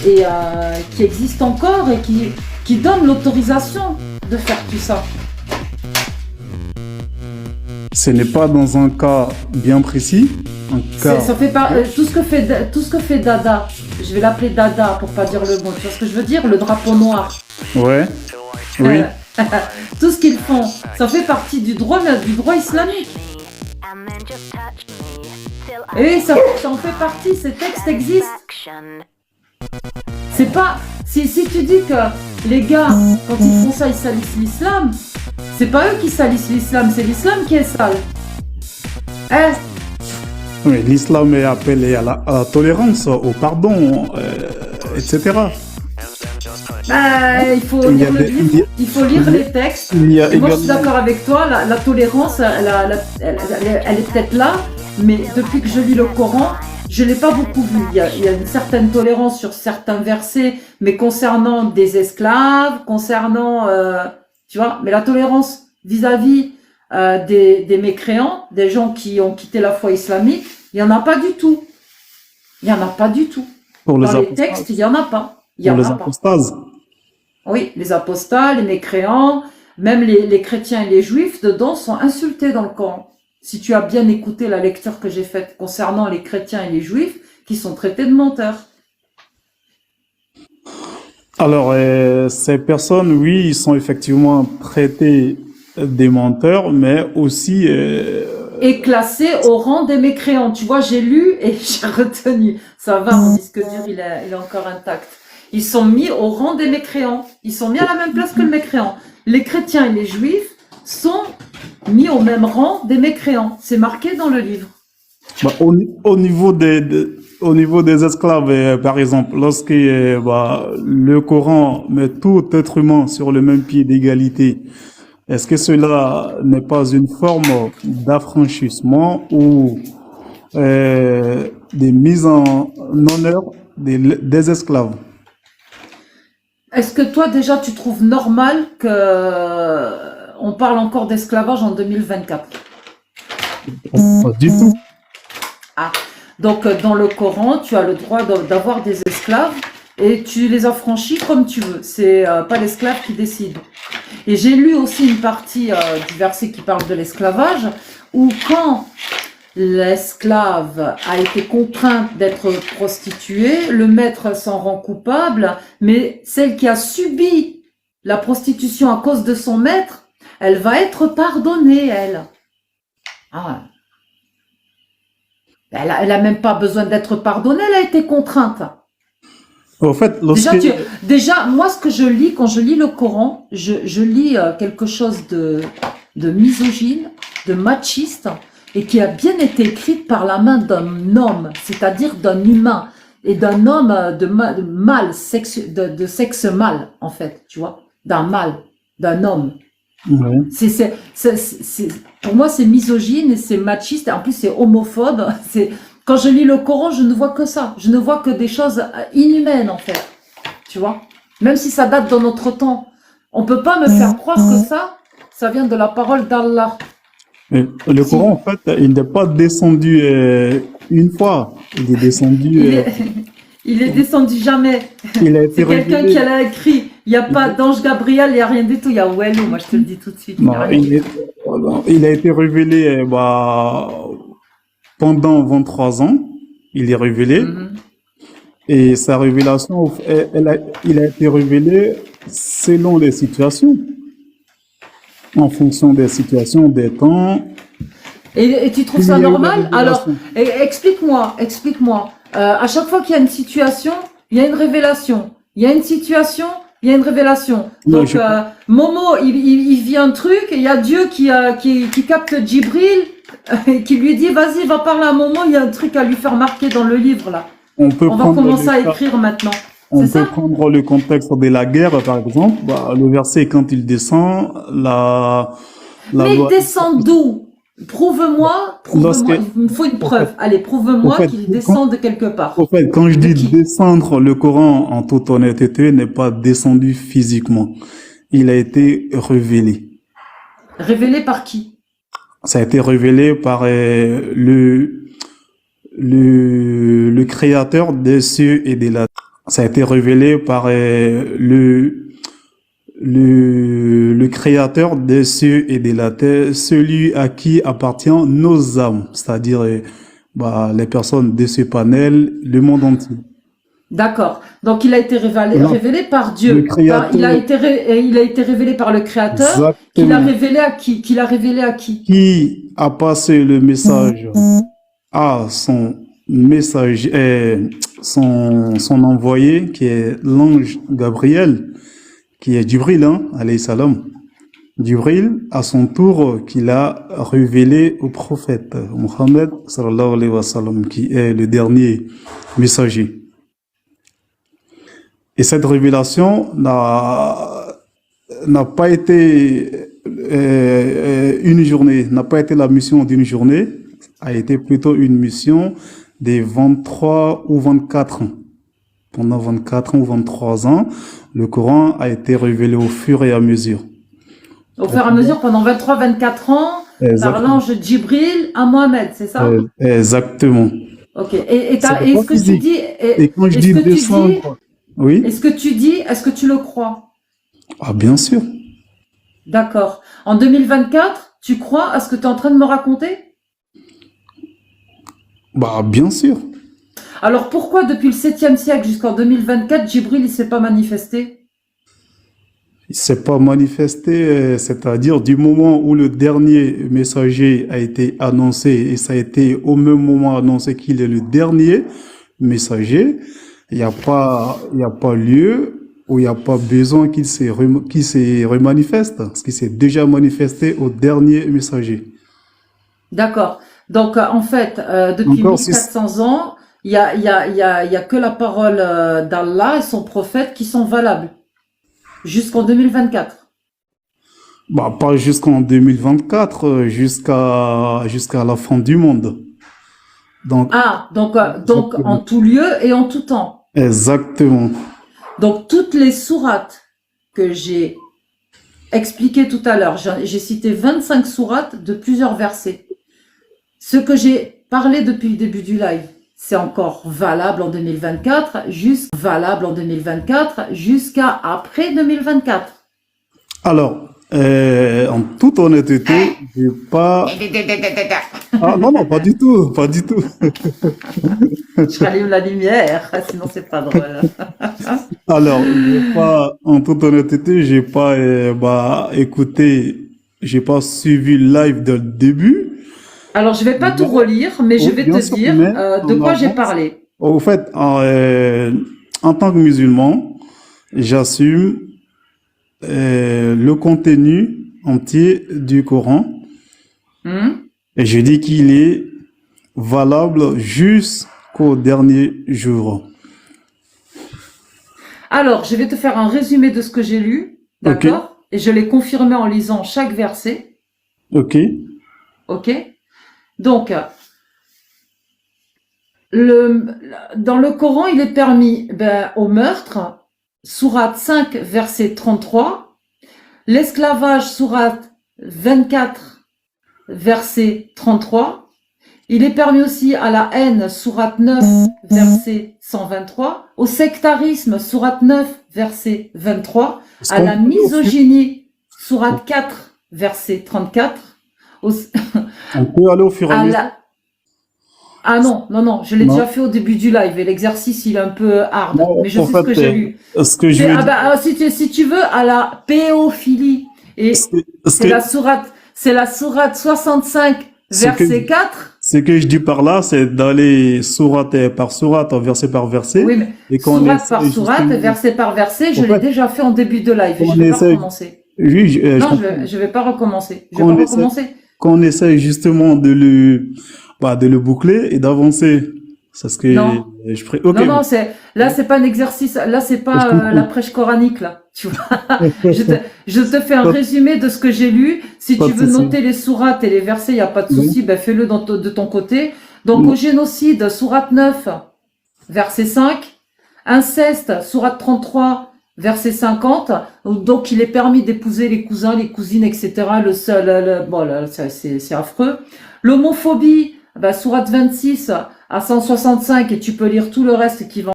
et qui existe encore et qui donne l'autorisation de faire tout ça. Ce n'est pas dans un cas bien précis. Ça fait pas tout ce que fait Dada. Je vais l'appeler Dada pour pas dire le mot. Tu vois ce que je veux dire? Le drapeau noir. Ouais. Oui. Tout ce qu'ils font, ça fait partie du droit islamique. Et ça en fait partie. Ces textes existent. C'est pas si tu dis que les gars quand ils font ça ils salissent l'islam, c'est pas eux qui salissent l'islam, c'est l'islam qui est sale. Oui, l'islam est appelé à la tolérance, au pardon, etc. Il faut lire le livre, il faut lire les textes. Et moi je suis d'accord avec toi, la tolérance, elle est peut-être là, mais depuis que je lis le Coran, je ne l'ai pas beaucoup vu. Il y a une certaine tolérance sur certains versets, mais concernant des esclaves, concernant, tu vois, mais la tolérance vis-à-vis des mécréants, des gens qui ont quitté la foi islamique, il n'y en a pas du tout. Il n'y en a pas du tout. Pour les Dans les textes, il n'y en a pas. Il y en pour les a pas. apostases. Oui, les apostats, les mécréants, même les chrétiens et les juifs, dedans, sont insultés dans le Coran. Si tu as bien écouté la lecture que j'ai faite concernant les chrétiens et les juifs, qui sont traités de menteurs. Alors, ces personnes, oui, ils sont effectivement traités des menteurs, mais aussi... Et classés au rang des mécréants. Tu vois, j'ai lu et j'ai retenu. Ça va, mon disque dur, il est encore intact. Ils sont mis au rang des mécréants. Ils sont mis à la même place que le mécréant. Les chrétiens et les juifs sont mis au même rang des mécréants. C'est marqué dans le livre. Au niveau des esclaves, par exemple, lorsque le Coran met tout être humain sur le même pied d'égalité, est-ce que cela n'est pas une forme d'affranchissement ou des mises en honneur des esclaves? Est-ce que toi, déjà, tu trouves normal on parle encore d'esclavage en 2024? Pas du tout. Ah, donc dans le Coran, tu as le droit d'avoir des esclaves et tu les affranchis comme tu veux. C'est pas l'esclave qui décide. Et j'ai lu aussi une partie du verset qui parle de l'esclavage, où quand l'esclave a été contrainte d'être prostituée, le maître s'en rend coupable, mais celle qui a subi la prostitution à cause de son maître, elle va être pardonnée, elle. Ah. Elle a même pas besoin d'être pardonnée, elle a été contrainte. En fait, Déjà, moi, ce que je lis, quand je lis le Coran, je lis quelque chose de misogyne, de machiste, et qui a bien été écrite par la main d'un homme, c'est-à-dire d'un humain, et d'un homme de sexe mâle, en fait, tu vois, d'un mâle, d'un homme. Ouais. Pour moi, c'est misogyne et c'est machiste, et en plus, c'est homophobe. Quand je lis le Coran, je ne vois que ça. Je ne vois que des choses inhumaines, en fait. Tu vois? Même si ça date de notre temps. On peut pas me faire croire que ça vient de la parole d'Allah. Le Coran, en fait, il n'est pas descendu une fois. Il est descendu... Il est descendu jamais. C'est quelqu'un qui l'a écrit. Il n'y a pas d'ange Gabriel, il n'y a rien du tout. Il y a Ouelou, moi je te le dis tout de suite. Non, il a été révélé pendant 23 ans. Il est révélé. Et sa révélation, il a été révélé selon les situations. En fonction des situations, des temps. Et tu trouves ça normal? Alors, explique-moi. À chaque fois qu'il y a une situation, il y a une révélation. Il y a une situation, il y a une révélation. Donc, Momo, il vit un truc, et il y a Dieu qui capte Djibril, qui lui dit, vas-y, va parler à Momo, il y a un truc à lui faire marquer dans le livre, là. On va commencer à écrire maintenant. On peut prendre le contexte de la guerre, par exemple. Le verset, quand il descend, Mais il descend d'où? Prouve-moi, il me faut une preuve. Allez, prouve-moi qu'il descend de quelque part. En fait, quand je dis descendre, le Coran, en toute honnêteté, n'est pas descendu physiquement. Il a été révélé. Révélé par qui? Ça a été révélé par le créateur des cieux et de la terre. Ça a été révélé par le créateur des cieux et de la terre, celui à qui appartient nos âmes, c'est-à-dire les personnes de ce panel, le monde entier. D'accord. Donc il a été révélé par Dieu. Le créateur, Il a été révélé par le Créateur. Qu'il a révélé à qui? Qu'il a révélé à qui? Qui a passé le message à son messager, son envoyé, qui est l'ange Gabriel, qui est Djibril, alayhi salam. Djibril, à son tour, qu'il a révélé au prophète Mohammed, sallallahu alayhi wa sallam, qui est le dernier messager. Et cette révélation n'a pas été une journée, n'a pas été la mission d'une journée, a été plutôt une mission des 23 ou 24 ans. Pendant 24 ans ou 23 ans, le Coran a été révélé au fur et à mesure. Au fur et à mesure, pendant 23-24 ans, par l'ange Djibril à Mohamed, c'est ça? Exactement. Ok. Et ce que tu dis, et quand je dis descendre, oui. Est-ce que tu le crois? Ah, bien sûr. D'accord. En 2024, tu crois à ce que tu es en train de me raconter? Bah, bien sûr. Alors pourquoi depuis le 7e siècle jusqu'en 2024, Djibril ne s'est pas manifesté? Il s'est pas manifesté, c'est-à-dire du moment où le dernier messager a été annoncé, et ça a été au même moment annoncé qu'il est le dernier messager, il n'y a pas lieu ou il n'y a pas besoin qu'il se remanifeste, parce qu'il s'est déjà manifesté au dernier messager. D'accord. Donc en fait, depuis 1400 ans, il y a que la parole d'Allah et son prophète qui sont valables jusqu'en 2024. Bah, pas jusqu'en 2024, jusqu'à la fin du monde. Donc en tout lieu et en tout temps. Exactement. Donc toutes les sourates que j'ai expliquées tout à l'heure, j'ai cité 25 sourates de plusieurs versets. Ce que j'ai parlé depuis le début du live, c'est encore valable en 2024, jusqu'à après 2024. Alors, en toute honnêteté, j'ai pas... Ah non, pas du tout, pas du tout. Je rallume la lumière, sinon c'est pas drôle. Alors, en toute honnêteté, j'ai pas écouté, j'ai pas suivi le live dès le début. Alors, je vais pas tout relire, mais je vais te dire de quoi j'ai parlé. Au fait, en tant que musulman, j'assume le contenu entier du Coran. Et je dis qu'il est valable jusqu'au dernier jour. Alors, je vais te faire un résumé de ce que j'ai lu, d'accord? Okay. Et je l'ai confirmé en lisant chaque verset. Ok. Ok. Donc, dans le Coran, il est permis au meurtre, sourate 5, verset 33, l'esclavage, sourate 24, verset 33, il est permis aussi à la haine, sourate 9, verset 123, au sectarisme, sourate 9, verset 23, à la misogynie, sourate 4, verset 34, on peut aller au fur et à mesure. Ah non, je l'ai déjà fait au début du live et l'exercice il est un peu hard, mais je sais ce que j'ai lu. Si tu veux, à la péophilie, et c'est la sourate 65, verset 4. Ce que je dis par là, c'est d'aller sourate par sourate, verset par verset. Oui, mais sourate par sourate, verset par verset, je l'ai déjà fait en début de live et je vais pas recommencer. Oui, je vais pas recommencer. Qu'on essaie justement de le boucler et d'avancer. C'est ce que je ferai. Okay. Non, c'est pas un exercice. Là, c'est pas la prêche coranique, là. Tu vois. je te fais un résumé de ce que j'ai lu. Si tu veux noter les sourates et les versets, il n'y a pas de souci, fais-le de ton côté. Donc, au génocide, sourate 9, verset 5. Inceste, sourate 33, verset 50. Donc, il est permis d'épouser les cousins, les cousines, etc. C'est affreux. L'homophobie, sourate 26, à 165 et tu peux lire tout le reste qui va